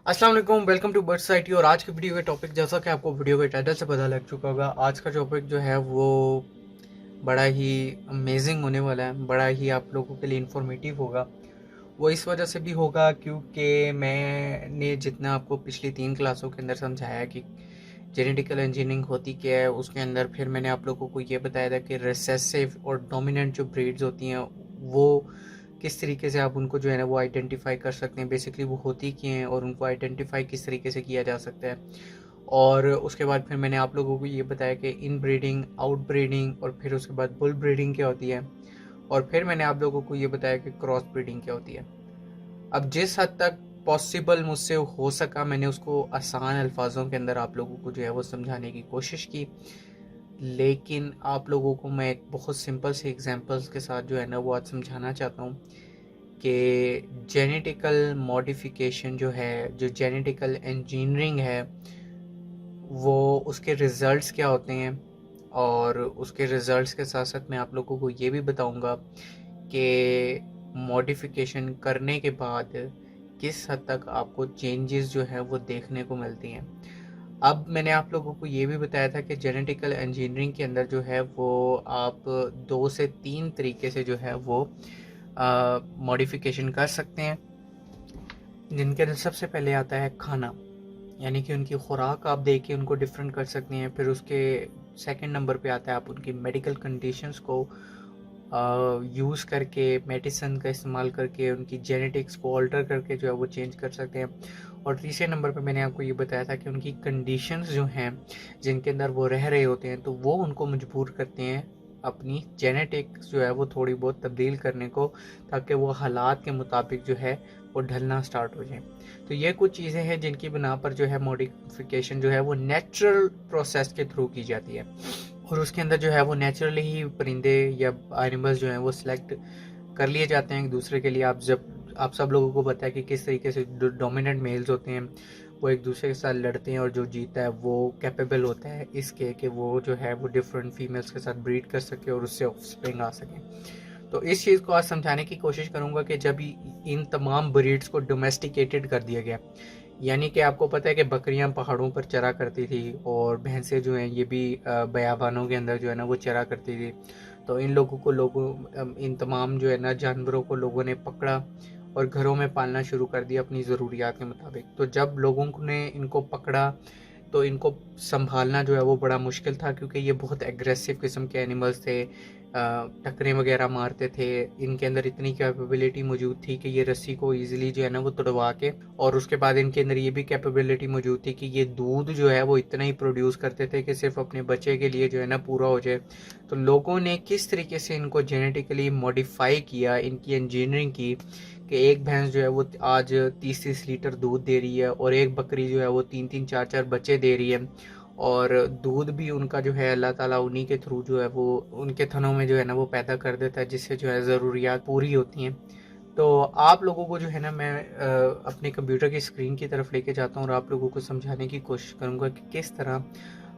अस्सलाम वालेकुम, welcome to bird साइटी। और आज की वीडियो का टॉपिक, जैसा कि आपको वीडियो के टाइटल से पता लग चुका होगा, आज का टॉपिक जो है वो बड़ा ही अमेजिंग होने वाला है, बड़ा ही आप लोगों के लिए इंफॉर्मेटिव होगा। वो इस वजह से भी होगा क्योंकि मैंने जितना आपको पिछली 3 क्लासों के अंदर समझाया कि जेनेटिकल इंजीनियरिंग होती क्या है, उसके अंदर फिर मैंने आप लोगों को ये बताया था कि रिसेसिव और डोमिनेंट जो ब्रीड्स होती हैं वो किस तरीके से आप उनको जो है ना वो आइडेंटिफाई कर सकते हैं, बेसिकली वो होती क्या हैं और उनको आइडेंटिफाई किस तरीके से किया जा सकता है। और उसके बाद फिर मैंने आप लोगों को ये बताया कि इन ब्रीडिंग, आउट ब्रीडिंग और फिर उसके बाद बुल ब्रीडिंग क्या होती है। और फिर मैंने आप लोगों को ये बताया कि क्रॉस ब्रीडिंग क्या होती है। अब जिस हद तक पॉसिबल मुझसे हो सका मैंने उसको आसान अल्फाजों के अंदर आप लोगों को जो है वो समझाने की कोशिश की, लेकिन आप लोगों को मैं एक बहुत सिंपल से एग्जांपल्स के साथ जो है ना वो आज समझाना चाहता हूँ कि जेनेटिकल मॉडिफिकेशन जो है, जो जेनेटिकल इंजीनियरिंग है, वो उसके रिज़ल्ट्स क्या होते हैं। और उसके रिज़ल्ट्स के साथ साथ मैं आप लोगों को ये भी बताऊंगा कि मॉडिफिकेशन करने के बाद किस हद तक आपको चेंजेस जो है वो देखने को मिलती हैं। अब मैंने आप लोगों को ये भी बताया था कि जेनेटिकल इंजीनियरिंग के अंदर जो है वो आप 2 से 3 तरीके से जो है वो मॉडिफिकेशन कर सकते हैं, जिनके अंदर सबसे पहले आता है खाना, यानी कि उनकी खुराक आप देख के उनको डिफरेंट कर सकते हैं। फिर उसके सेकंड नंबर पे आता है आप उनकी मेडिकल कंडीशंस को यूज़ करके, मेडिसिन का इस्तेमाल करके उनकी जेनेटिक्स को ऑल्टर करके जो है वो चेंज कर सकते हैं। और तीसरे नंबर पे मैंने आपको ये बताया था कि उनकी कंडीशंस जो हैं जिनके अंदर वो रह रहे होते हैं, तो वो उनको मजबूर करते हैं अपनी जेनेटिक्स जो है वो थोड़ी बहुत तब्दील करने को, ताकि वो हालात के मुताबिक जो है वो ढलना स्टार्ट हो जाए। तो ये कुछ चीज़ें हैं जिनकी बिना पर जो है मॉडिफिकेशन जो है वो नेचुरल प्रोसेस के थ्रू की जाती है। और उसके अंदर जो है वो नेचुरली ही परिंदे या एनिमल्स जो हैं वो सिलेक्ट कर लिए जाते हैं एक दूसरे के लिए। आप सब लोगों को पता है कि किस तरीके से डोमिनेंट मेल्स होते हैं वो एक दूसरे के साथ लड़ते हैं, और जो जीता है वो कैपेबल होता है इसके कि वो जो है वो डिफरेंट फीमेल्स के साथ ब्रीड कर सके और उससे ऑफस्प्रिंग आ सके। तो इस चीज़ को आज समझाने की कोशिश करूंगा कि जब इन तमाम ब्रीड्स को डोमेस्टिकेटेड कर दिया गया, यानी कि आपको पता है कि बकरियां पहाड़ों पर चरा करती थी और भैंसें जो हैं ये भी बयाबानों के अंदर जो है ना वो चरा करती थी। तो इन तमाम जो है ना जानवरों को लोगों ने पकड़ा और घरों में पालना शुरू कर दिया अपनी ज़रूरियात के मुताबिक। तो जब लोगों ने इनको पकड़ा तो इनको संभालना जो है वो बड़ा मुश्किल था, क्योंकि ये बहुत एग्रेसिव किस्म के एनिमल्स थे, टकरे वगैरह मारते थे। इनके अंदर इतनी कैपेबिलिटी मौजूद थी कि ये रस्सी को ईजिली जो है ना वो तोड़वा के, और उसके बाद इनके अंदर ये भी कैपेबिलिटी मौजूद थी कि ये दूध जो है वो इतना ही प्रोड्यूस करते थे कि सिर्फ अपने बच्चे के लिए जो है ना पूरा हो जाए। तो लोगों ने किस तरीके से इनको जेनेटिकली मॉडिफाई किया, इनकी इंजीनियरिंग की कि एक भैंस जो है वो आज 30-30 लीटर दूध दे रही है और एक बकरी जो है वो 3-3 4-4 बच्चे दे रही है। और दूध भी उनका जो है अल्लाह ताला उन्हीं के थ्रू जो है वो उनके थनों में जो है ना वो पैदा कर देता है, जिससे जो है ज़रूरियात पूरी होती हैं। तो आप लोगों को जो है ना मैं अपने कंप्यूटर की स्क्रीन की तरफ लेके जाता हूँ और आप लोगों को समझाने की कोशिश करूँगा कि किस तरह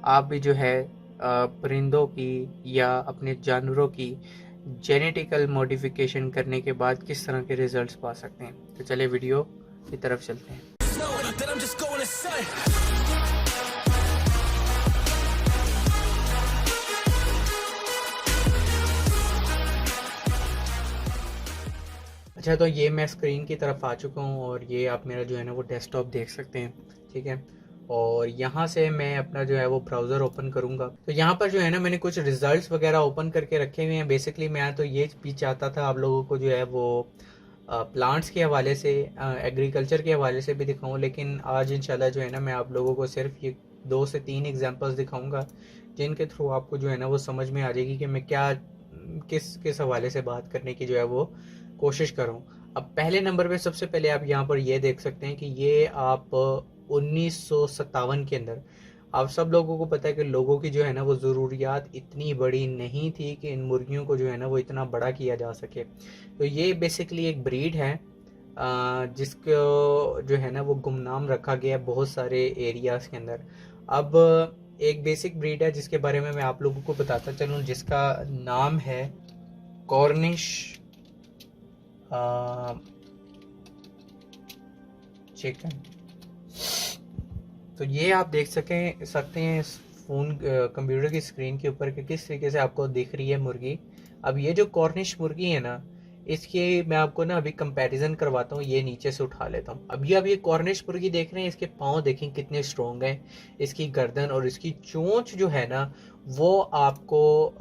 आप भी जो है परिंदों की या अपने जानवरों की जेनेटिकल मॉडिफिकेशन करने के बाद किस तरह के रिजल्ट्स पा सकते हैं। तो चलिए वीडियो की तरफ चलते हैं। अच्छा, तो ये मैं स्क्रीन की तरफ आ चुका हूँ और ये आप मेरा जो है ना वो डेस्कटॉप देख सकते हैं, ठीक है। और यहाँ से मैं अपना जो है वो ब्राउज़र ओपन करूँगा। तो यहाँ पर जो है ना मैंने कुछ रिजल्ट्स वगैरह ओपन करके रखे हुए हैं। बेसिकली मैं तो ये भी चाहता था आप लोगों को जो है वो प्लांट्स के हवाले से, एग्रीकल्चर के हवाले से भी दिखाऊँ, लेकिन आज इंशाल्लाह जो है ना मैं आप लोगों को सिर्फ ये 2 से 3 एग्जांपल्स दिखाऊंगा, जिनके थ्रू आपको जो है ना वो समझ में आ जाएगी कि मैं क्या किस किस हवाले से बात करने की जो है वो कोशिश कर रहा हूँ। अब पहले नंबर पे सबसे पहले आप यहाँ पर ये देख सकते हैं कि ये आप 1957 के अंदर, आप सब लोगों को पता है कि लोगों की जो है ना वो ज़रूरियात इतनी बड़ी नहीं थी कि इन मुर्गियों को जो है ना वो इतना बड़ा किया जा सके। तो ये बेसिकली एक ब्रीड है जिसको जो है ना वो गुमनाम रखा गया है बहुत सारे एरियाज़ के अंदर। अब एक बेसिक ब्रीड है जिसके बारे में मैं आप लोगों को बताता चलूँ, जिसका नाम है कॉर्निश चिकन। तो ये आप देख सकते हैं इस फ़ोन कंप्यूटर की स्क्रीन के ऊपर कि किस तरीके से आपको दिख रही है मुर्गी। अब ये जो कॉर्निश मुर्गी है ना, इसके मैं आपको ना अभी कंपैरिजन करवाता हूँ। ये नीचे से उठा लेता हूँ। अब ये कॉर्निश मुर्गी देख रहे हैं, इसके पाँव देखें कितने स्ट्रॉन्ग हैं, इसकी गर्दन और इसकी चोंच जो है ना, वो आपको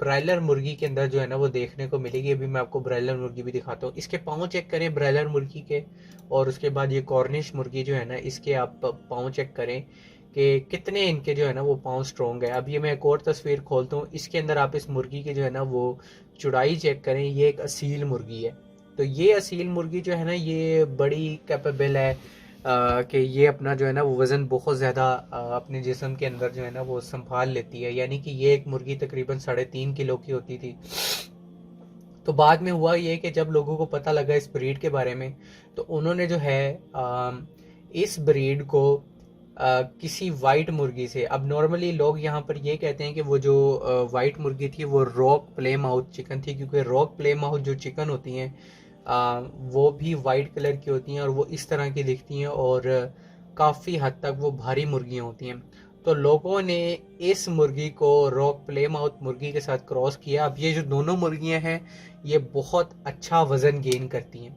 ब्रायलर मुर्गी के अंदर जो है ना वो देखने को मिलेगी। अभी मैं आपको ब्रायलर मुर्गी भी दिखाता हूँ। इसके पाँव चेक करें ब्रायलर मुर्गी के, और उसके बाद ये कॉर्निश मुर्गी जो है ना, इसके आप पाँव चेक करें कि कितने इनके जो है ना वो पाँव स्ट्रॉन्ग है। अब ये मैं एक और तस्वीर खोलता हूँ। इसके अंदर आप इस मुर्गी के जो है ना वो चौड़ाई चेक करें। ये एक असील मुर्गी है। तो ये असील मुर्गी जो है ना, ये बड़ी कैपेबल है कि ये अपना जो है ना वो वज़न बहुत ज़्यादा अपने जिस्म के अंदर जो है ना वो संभाल लेती है। यानी कि ये एक मुर्गी तकरीबन 3.5 किलो की होती थी। तो बाद में हुआ ये कि जब लोगों को पता लगा इस ब्रीड के बारे में, तो उन्होंने जो है इस ब्रीड को किसी वाइट मुर्गी से, अब नॉर्मली लोग यहाँ पर ये कहते हैं कि वो जो वाइट मुर्गी थी वो रॉक प्ले माउथ चिकन थी, क्योंकि रॉक प्ले माउथ जो चिकन होती हैं वो भी वाइट कलर की होती हैं और वो इस तरह की दिखती हैं और काफ़ी हद तक वो भारी मुर्गियाँ होती हैं। तो लोगों ने इस मुर्गी को रॉक प्ले माउथ मुर्गी के साथ क्रॉस किया। अब ये जो दोनों मुर्गियाँ हैं, ये बहुत अच्छा वज़न गेन करती हैं।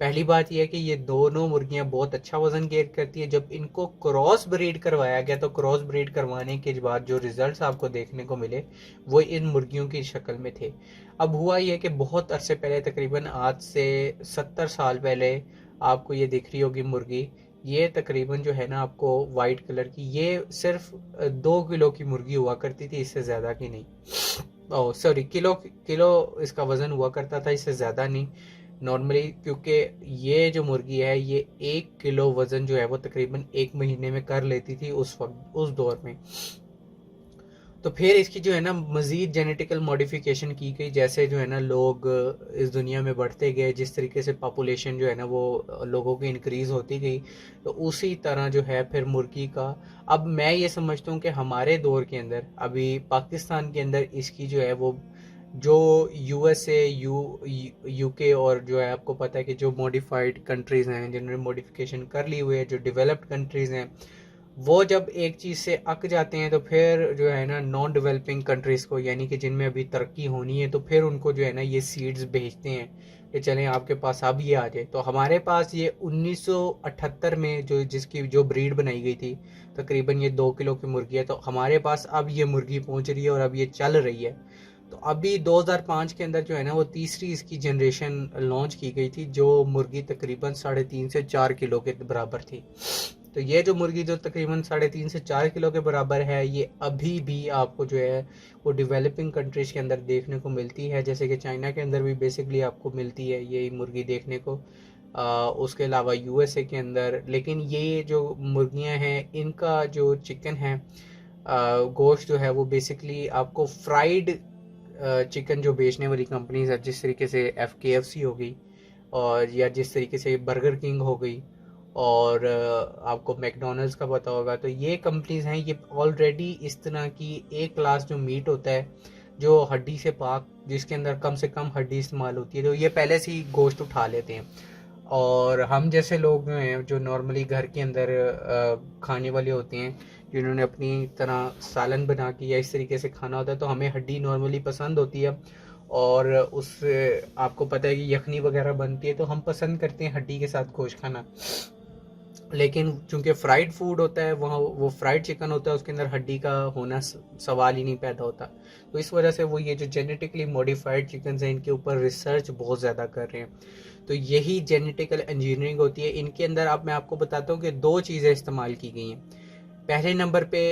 पहली बात यह है कि ये दोनों मुर्गियां बहुत अच्छा वजन गेन करती हैं। जब इनको क्रॉस ब्रीड करवाया गया, तो क्रॉस ब्रीड करवाने के बाद जो रिजल्ट्स आपको देखने को मिले वो इन मुर्गियों की शक्ल में थे। अब हुआ यह कि बहुत अरसे पहले, तकरीबन आज से 70 साल पहले, आपको ये दिख रही होगी मुर्गी। ये तकरीबन जो है ना आपको वाइट कलर की, ये सिर्फ 2 किलो की मुर्गी हुआ करती थी, इससे ज़्यादा की नहीं। ओह सॉरी, किलो किलो इसका वज़न हुआ करता था, इससे ज़्यादा नहीं नॉर्मली। क्योंकि ये जो मुर्गी है, ये 1 किलो वज़न जो है वो तकरीबन 1 महीने में कर लेती थी उस वक्त, उस दौर में। तो फिर इसकी जो है ना मज़ीद जेनेटिकल मॉडिफिकेशन की गई। जैसे जो है ना लोग इस दुनिया में बढ़ते गए, जिस तरीके से पॉपुलेशन जो है ना वो लोगों की इंक्रीज़ होती गई, तो उसी तरह जो है फिर मुर्गी का, अब मैं ये समझता हूँ कि हमारे दौर के अंदर, अभी पाकिस्तान के अंदर इसकी जो है वो, जो यूएसए यूके और जो है आपको पता है कि जो मॉडिफाइड कंट्रीज़ हैं, जिन्होंने मॉडिफिकेशन कर ली हुई है, जो डेवलप्ड कंट्रीज़ हैं, वो जब एक चीज़ से अक जाते हैं तो फिर जो है ना नॉन डेवलपिंग कंट्रीज़ को, यानी कि जिनमें अभी तरक्की होनी है, तो फिर उनको जो है ना ये सीड्स भेजते हैं कि चलें आपके पास अब ये आ जाए। तो हमारे पास ये 1978 में जो ब्रीड बनाई गई थी, तकरीबन ये 2 किलो की मुर्गी है। तो हमारे पास अब ये मुर्गी पहुंच रही है और अब ये चल रही है। तो अभी 2005 के अंदर जो है ना वो तीसरी इसकी जनरेशन लॉन्च की गई थी, जो मुर्गी तकरीबन 3.5 से 4 किलो के बराबर थी। तो ये जो मुर्गी जो तकरीबन 3.5 से 4 किलो के बराबर है, ये अभी भी आपको जो है वो डेवलपिंग कंट्रीज के अंदर देखने को मिलती है। जैसे कि चाइना के अंदर भी बेसिकली आपको मिलती है ये मुर्गी देखने को, उसके अलावा यूएसए के अंदर। लेकिन ये जो मुर्गियां हैं, इनका जो चिकन है, गोश्त जो है वो बेसिकली आपको फ्राइड चिकन जो बेचने वाली कंपनीज है, जिस तरीके से KFC हो गई, और या जिस तरीके से बर्गर किंग हो गई, और आपको मैकडोनल्ड्स का पता होगा, तो ये कंपनीज हैं, ये ऑलरेडी इस तरह की एक क्लास जो मीट होता है, जो हड्डी से पाक, जिसके अंदर कम से कम हड्डी इस्तेमाल होती है, तो ये पहले से ही गोश्त उठा लेते हैं। और हम जैसे लोग जो हैं, जो नॉर्मली घर के अंदर खाने वाले होते हैं, जिन्होंने अपनी तरह सालन बना के या इस तरीके से खाना होता है, तो हमें हड्डी नॉर्मली पसंद होती है। और उस आपको पता है कि यखनी वगैरह बनती है, तो हम पसंद करते हैं हड्डी के साथ गोश्त खाना। लेकिन चूंकि फ्राइड फूड होता है, वहाँ वो फ्राइड चिकन होता है, उसके अंदर हड्डी का होना सवाल ही नहीं पैदा होता। तो इस वजह से वो ये जो जेनेटिकली मॉडिफाइड चिकन हैं, इनके ऊपर रिसर्च बहुत ज़्यादा कर रहे हैं। तो यही जेनेटिकल इंजीनियरिंग होती है इनके अंदर। अब मैं आपको बताता हूँ कि 2 चीज़ें इस्तेमाल की गई हैं। पहले नंबर पे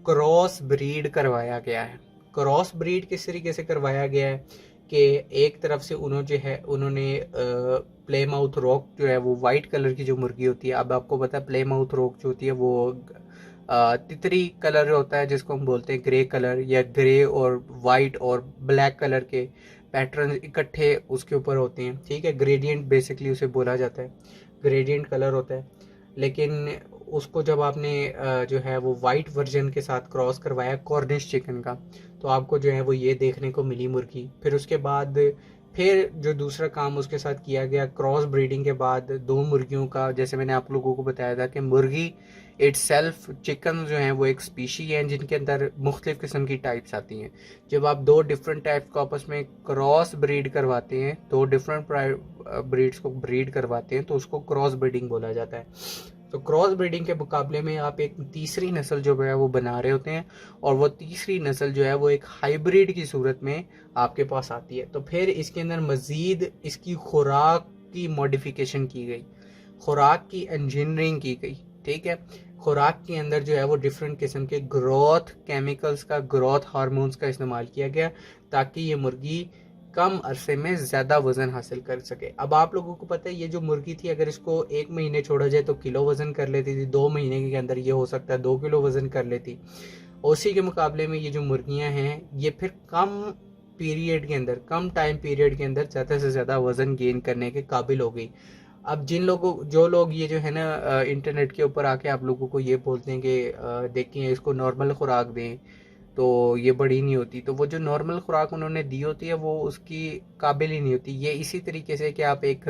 क्रॉस ब्रीड करवाया गया है। क्रॉस ब्रीड किस तरीके से करवाया गया है कि एक तरफ से उन्होंने प्ले माउथ रॉक जो है वो वाइट कलर की जो मुर्गी होती है, अब आपको पता है प्ले माउथ रॉक जो होती है वो तितरी कलर होता है, जिसको हम बोलते हैं ग्रे कलर, या ग्रे और वाइट और ब्लैक कलर के पैटर्न इकट्ठे उसके ऊपर होते हैं। ठीक है, ग्रेडियंट बेसिकली उसे बोला जाता है, ग्रेडियंट कलर होता है। लेकिन उसको जब आपने जो है वो वाइट वर्जन के साथ क्रॉस करवाया कॉर्निश चिकन का, तो आपको जो है वो ये देखने को मिली मुर्गी। फिर उसके बाद फिर जो दूसरा काम उसके साथ किया गया, क्रॉस ब्रीडिंग के बाद 2 मुर्गियों का, जैसे मैंने आप लोगों को बताया था कि मुर्गी इटसेल्फ, चिकन जो हैं वो एक स्पीशी हैं जिनके अंदर मुख्तलिफ किस्म की टाइप्स आती हैं। जब आप 2 डिफरेंट टाइप्स को आपस में क्रॉस ब्रीड करवाते हैं, 2 डिफरेंट ब्रीड्स को ब्रीड करवाते हैं, तो उसको क्रॉस ब्रीडिंग बोला जाता है। तो क्रॉस ब्रीडिंग के मुकाबले में आप एक तीसरी नस्ल जो है वो बना रहे होते हैं, और वो तीसरी नस्ल जो है वो एक हाइब्रिड की सूरत में आपके पास आती है। तो फिर इसके अंदर मज़ीद इसकी खुराक की मॉडिफिकेशन की गई, खुराक की इंजीनियरिंग की गई। ठीक है, खुराक के अंदर जो है वो डिफरेंट किस्म के ग्रोथ केमिकल्स का, ग्रोथ हार्मोन्स का इस्तेमाल किया गया, ताकि ये मुर्गी कम अरसे में ज़्यादा वज़न हासिल कर सके। अब आप लोगों को पता है ये जो मुर्गी थी, अगर इसको 1 महीने छोड़ा जाए तो किलो वज़न कर लेती थी, 2 महीने के अंदर ये हो सकता है 2 किलो वज़न कर लेती। उसी के मुकाबले में ये जो मुर्गियां हैं ये फिर कम पीरियड के अंदर, कम टाइम पीरियड के अंदर ज़्यादा से ज़्यादा वज़न गेन करने के काबिल हो गई। अब जो लोग ये जो है ना इंटरनेट के ऊपर आके आप लोगों को ये बोलते हैं कि देखिए इसको नॉर्मल खुराक दें तो ये बड़ी नहीं होती, तो वो जो नॉर्मल खुराक उन्होंने दी होती है वो उसकी काबिल ही नहीं होती। ये इसी तरीके से कि आप एक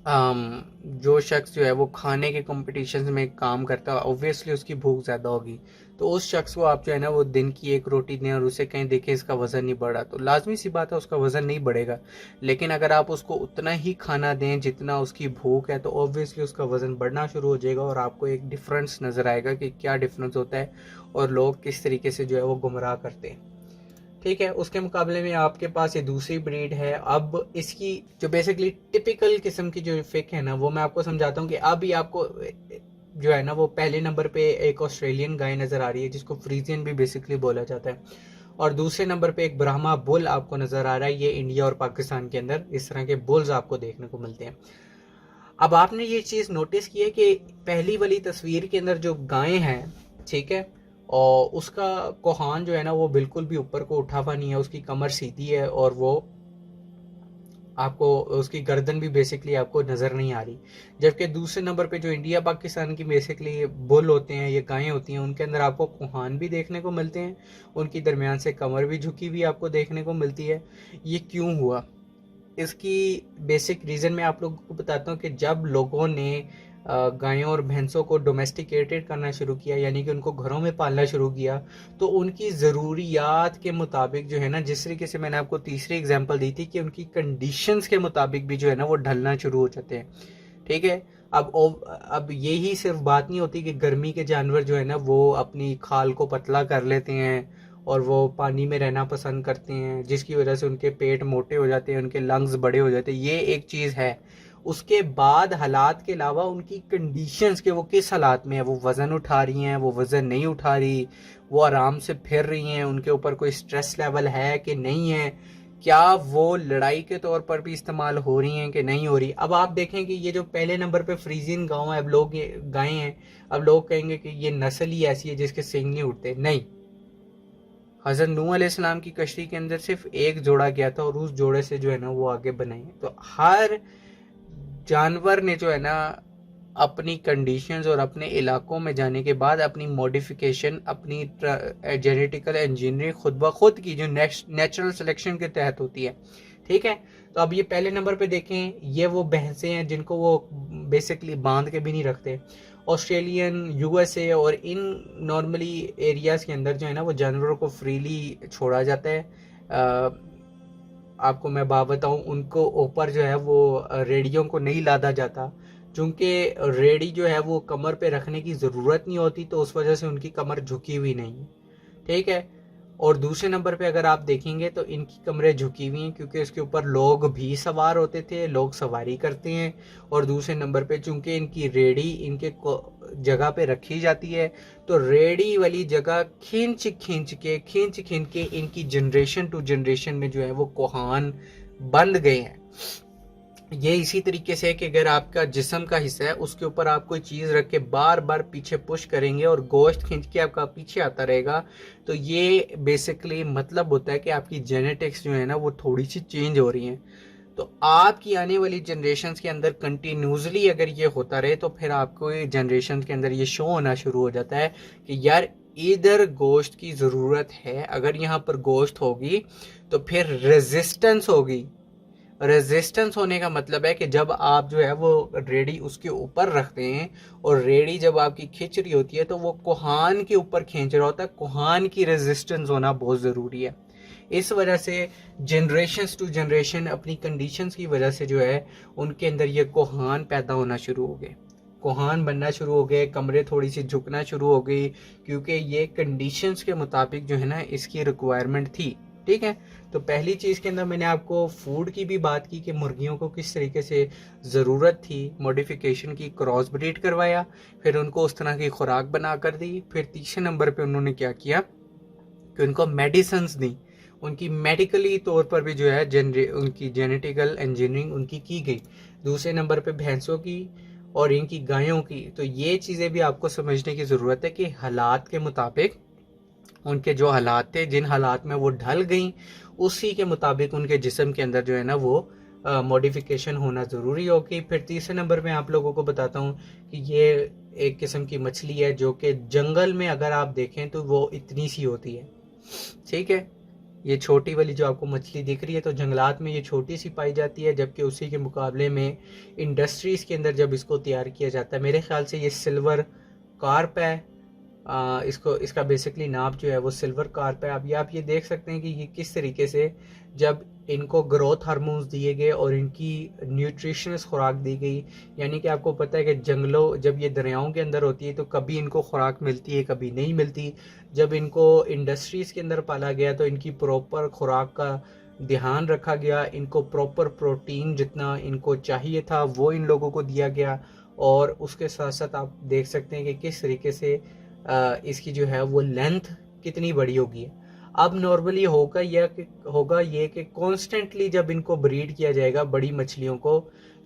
जो शख्स जो है वो खाने के कंपटीशन में काम करता है, ऑब्वियसली उसकी भूख ज़्यादा होगी, तो उस शख्स को आप जो है ना वो दिन की 1 रोटी दें और उसे कहीं देखें इसका वज़न नहीं बढ़ा, तो लाजमी सी बात है उसका वज़न नहीं बढ़ेगा। लेकिन अगर आप उसको उतना ही खाना दें जितना उसकी भूख है, तो ऑब्वियसली उसका वज़न बढ़ना शुरू हो जाएगा और आपको एक डिफरेंस नज़र आएगा कि क्या डिफरेंस होता है और लोग किस तरीके से जो है वो गुमराह करते हैं। ठीक है, उसके मुकाबले में आपके पास ये दूसरी ब्रीड है। अब इसकी जो बेसिकली टिपिकल किस्म की जो फिक है ना, वो मैं आपको समझाता हूँ कि अभी आपको जो है ना वो पहले नंबर पे एक ऑस्ट्रेलियन गाय नज़र आ रही है जिसको फ्रीजियन भी बेसिकली बोला जाता है, और दूसरे नंबर पे एक ब्राह्मा बुल आपको नज़र आ रहा है। ये इंडिया और पाकिस्तान के अंदर इस तरह के बुल्स आपको देखने को मिलते हैं। अब आपने ये चीज़ नोटिस की है कि पहली वाली तस्वीर के अंदर जो गाय हैं, ठीक है, और उसका कोहान जो है ना वो बिल्कुल भी ऊपर को उठा हुआ नहीं है, उसकी कमर सीधी है और वो आपको उसकी गर्दन भी बेसिकली आपको नज़र नहीं आ रही। जबकि दूसरे नंबर पे जो इंडिया पाकिस्तान की बेसिकली बुल होते हैं, ये गायें होती हैं, उनके अंदर आपको कोहान भी देखने को मिलते हैं, उनकी दरमियान से कमर भी झुकी हुई आपको देखने को मिलती है। ये क्यों हुआ? इसकी बेसिक रीज़न मैं आप लोगों को बताता हूँ कि जब लोगों ने गायों और भैंसों को डोमेस्टिकेटेड करना शुरू किया, यानी कि उनको घरों में पालना शुरू किया, तो उनकी ज़रूरियात के मुताबिक जो है ना, जिस तरीके से मैंने आपको तीसरी एग्जांपल दी थी कि उनकी कंडीशंस के मुताबिक भी जो है ना वो ढलना शुरू हो जाते हैं। ठीक है, अब यही सिर्फ बात नहीं होती कि गर्मी के जानवर जो है ना वो अपनी खाल को पतला कर लेते हैं और वो पानी में रहना पसंद करते हैं, जिसकी वजह से उनके पेट मोटे हो जाते हैं, उनके लंग्स बड़े हो जाते हैं, ये एक चीज़ है। उसके बाद हालात के अलावा उनकी कंडीशंस के वो किस हालात में है, वो वज़न उठा रही हैं, वो वज़न नहीं उठा रही, वो आराम से फिर रही हैं, उनके ऊपर कोई स्ट्रेस लेवल है कि नहीं है, क्या वो लड़ाई के तौर पर भी इस्तेमाल हो रही हैं कि नहीं हो रही। अब आप देखें कि ये जो पहले नंबर पे फ्रीजियन गाँव है, अब लोग गायें हैं, अब लोग कहेंगे कि ये नस्ल ही ऐसी है जिसके सींग नहीं उठते। नहीं, हज़रत नूह अलैहिस्सलाम की कश्ती के अंदर सिर्फ एक जोड़ा गया था और उस जोड़े से जो है ना वो आगे बनाए। तो हर जानवर ने जो है ना अपनी कंडीशंस और अपने इलाकों में जाने के बाद अपनी मॉडिफिकेशन, अपनी जेनेटिकल इंजीनियरिंग खुद ब खुद की जो नेचुरल सिलेक्शन के तहत होती है। ठीक है, तो अब ये पहले नंबर पे देखें, ये वो भैंसें हैं जिनको वो बेसिकली बांध के भी नहीं रखते। ऑस्ट्रेलियन, यूएसए और इन नॉर्मली एरियाज़ के अंदर जो है ना वो जानवरों को फ्रीली छोड़ा जाता है। आपको मैं बात बताऊं, उनको ऊपर जो है वो रेडियो को नहीं लादा जाता, चूँकि रेडी जो है वो कमर पे रखने की ज़रूरत नहीं होती, तो उस वजह से उनकी कमर झुकी हुई नहीं है। ठीक है, और दूसरे नंबर पे अगर आप देखेंगे तो इनकी कमरें झुकी हुई हैं क्योंकि इसके ऊपर लोग भी सवार होते थे, लोग सवारी करते हैं। और दूसरे नंबर पे चूंकि इनकी रेडी इनके जगह पे रखी जाती है, तो रेडी वाली जगह खींच के इनकी जनरेशन टू जनरेशन में जो है वो कोहान बंध गए हैं। ये इसी तरीके से है कि अगर आपका जिस्म का हिस्सा है उसके ऊपर आप कोई चीज़ रख के बार बार पीछे पुश करेंगे और गोश्त खींच के आपका पीछे आता रहेगा, तो ये बेसिकली मतलब होता है कि आपकी जेनेटिक्स जो है ना वो थोड़ी सी चेंज हो रही हैं। तो आपकी आने वाली जनरेशन के अंदर कंटिन्यूसली अगर ये होता रहे तो फिर आपको जनरेशन के अंदर ये शो होना शुरू हो जाता है कि यार इधर गोश्त की ज़रूरत है। अगर यहाँ पर गोश्त होगी तो फिर रेजिस्टेंस होगी। रेजिस्टेंस होने का मतलब है कि जब आप जो है वो रेडी उसके ऊपर रखते हैं और रेडी जब आपकी खिंच रही होती है तो वो कोहान के ऊपर खींच रहा होता है। कोहान की रेजिस्टेंस होना बहुत ज़रूरी है। इस वजह से जनरेशन्स टू जनरेशन अपनी कंडीशंस की वजह से जो है उनके अंदर ये कोहान पैदा होना शुरू हो गए, कोहान बनना शुरू हो गए, कमरे थोड़ी सी झुकना शुरू हो गई, क्योंकि ये कंडीशंस के मुताबिक जो है ना इसकी रिक्वायरमेंट थी। ठीक है, तो पहली चीज़ के अंदर मैंने आपको फूड की भी बात की कि मुर्गियों को किस तरीके से ज़रूरत थी मॉडिफिकेशन की, क्रॉस ब्रीड करवाया, फिर उनको उस तरह की खुराक बना कर दी। फिर तीसरे नंबर पे उन्होंने क्या किया कि उनको मेडिसिन्स दी, उनकी मेडिकली तौर पर भी जो है उनकी जेनेटिकल इंजीनियरिंग उनकी की गई। दूसरे नंबर पे भैंसों की और इनकी गायों की। तो ये चीज़ें भी आपको समझने की ज़रूरत है कि हालात के मुताबिक उनके जो हालात थे, जिन हालात में वो ढल गई, उसी के मुताबिक उनके जिस्म के अंदर जो है ना वो मॉडिफिकेशन होना ज़रूरी होगी। फिर तीसरे नंबर पे आप लोगों को बताता हूँ कि ये एक किस्म की मछली है जो कि जंगल में अगर आप देखें तो वो इतनी सी होती है। ठीक है, ये छोटी वाली जो आपको मछली दिख रही है तो जंगलात में ये छोटी सी पाई जाती है, जबकि उसी के मुकाबले में इंडस्ट्रीज़ के अंदर जब इसको तैयार किया जाता है, मेरे ख्याल से ये सिल्वर कार्प है। इसको इसका बेसिकली नाम जो है वो सिल्वर कार्प है। अब आप ये देख सकते हैं कि ये किस तरीके से जब इनको ग्रोथ हार्मोन्स दिए गए और इनकी न्यूट्रिशनस खुराक दी गई, यानी कि आपको पता है कि जंगलों जब ये दरियाओं के अंदर होती है तो कभी इनको खुराक मिलती है, कभी नहीं मिलती। जब इनको इंडस्ट्रीज़ के अंदर पाला गया तो इनकी प्रॉपर खुराक का ध्यान रखा गया, इनको प्रॉपर प्रोटीन जितना इनको चाहिए था वो इन लोगों को दिया गया। और उसके साथ साथ आप देख सकते हैं कि किस तरीके से इसकी जो है वो लेंथ कितनी बड़ी होगी। अब नॉर्मली होगा ये कि कॉन्स्टेंटली जब इनको ब्रीड किया जाएगा बड़ी मछलियों को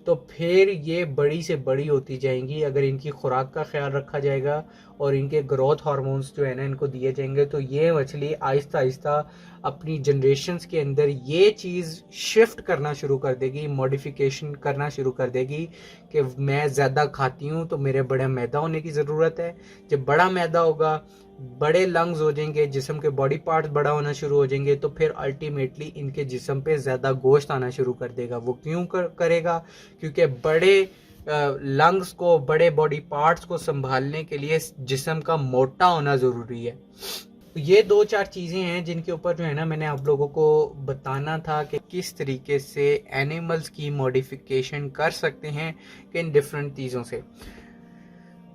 तो फिर ये बड़ी से बड़ी होती जाएंगी। अगर इनकी खुराक का ख्याल रखा जाएगा और इनके ग्रोथ हार्मोन्स जो है ना इनको दिए जाएंगे तो ये मछली आहिस्ता आहिस्ता अपनी जनरेशन्स के अंदर ये चीज़ शिफ्ट करना शुरू कर देगी, मॉडिफिकेशन करना शुरू कर देगी कि मैं ज़्यादा खाती हूँ तो मेरे बड़े मैदा होने की ज़रूरत है। जब बड़ा मैदा होगा, बड़े लंग्स हो जाएंगे, जिस्म के बॉडी पार्ट्स बड़ा होना शुरू हो जाएंगे तो फिर अल्टीमेटली इनके जिस्म पे ज़्यादा गोश्त आना शुरू कर देगा। वो क्यों करेगा? क्योंकि बड़े लंग्स को, बड़े बॉडी पार्ट्स को संभालने के लिए जिस्म का मोटा होना ज़रूरी है। तो ये 2-4 चीज़ें हैं जिनके ऊपर जो है ना मैंने आप लोगों को बताना था कि किस तरीके से एनिमल्स की मॉडिफिकेशन कर सकते हैं किन डिफरेंट चीज़ों से।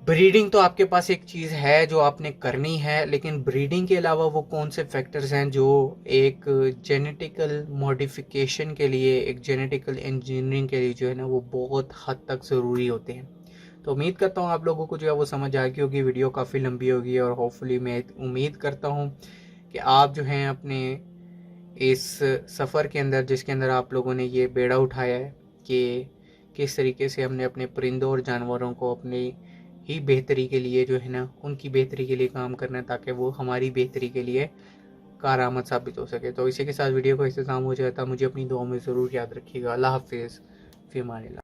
ब्रीडिंग तो आपके पास एक चीज़ है जो आपने करनी है, लेकिन ब्रीडिंग के अलावा वो कौन से फैक्टर्स हैं जो एक जेनेटिकल मॉडिफिकेशन के लिए, एक जेनेटिकल इंजीनियरिंग के लिए जो है ना वो बहुत हद तक ज़रूरी होते हैं। तो उम्मीद करता हूँ आप लोगों को जो है वो समझ आ गई होगी। वीडियो काफ़ी लंबी होगी और होपफुली मैं उम्मीद करता हूँ कि आप जो हैं अपने इस सफ़र के अंदर, जिसके अंदर आप लोगों ने ये बेड़ा उठाया है कि किस तरीके से हमने अपने परिंदों और जानवरों को अपनी ही बेहतरी के लिए जो है ना उनकी बेहतरी के लिए काम करना है ताकि वो हमारी बेहतरी के लिए कारआमद साबित हो सके। तो इसी के साथ वीडियो को इख्तिताम हो जाता। मुझे अपनी दुआ में ज़रूर याद रखिएगा। अल्लाह हाफिज़, फ़ी अमान अल्लाह।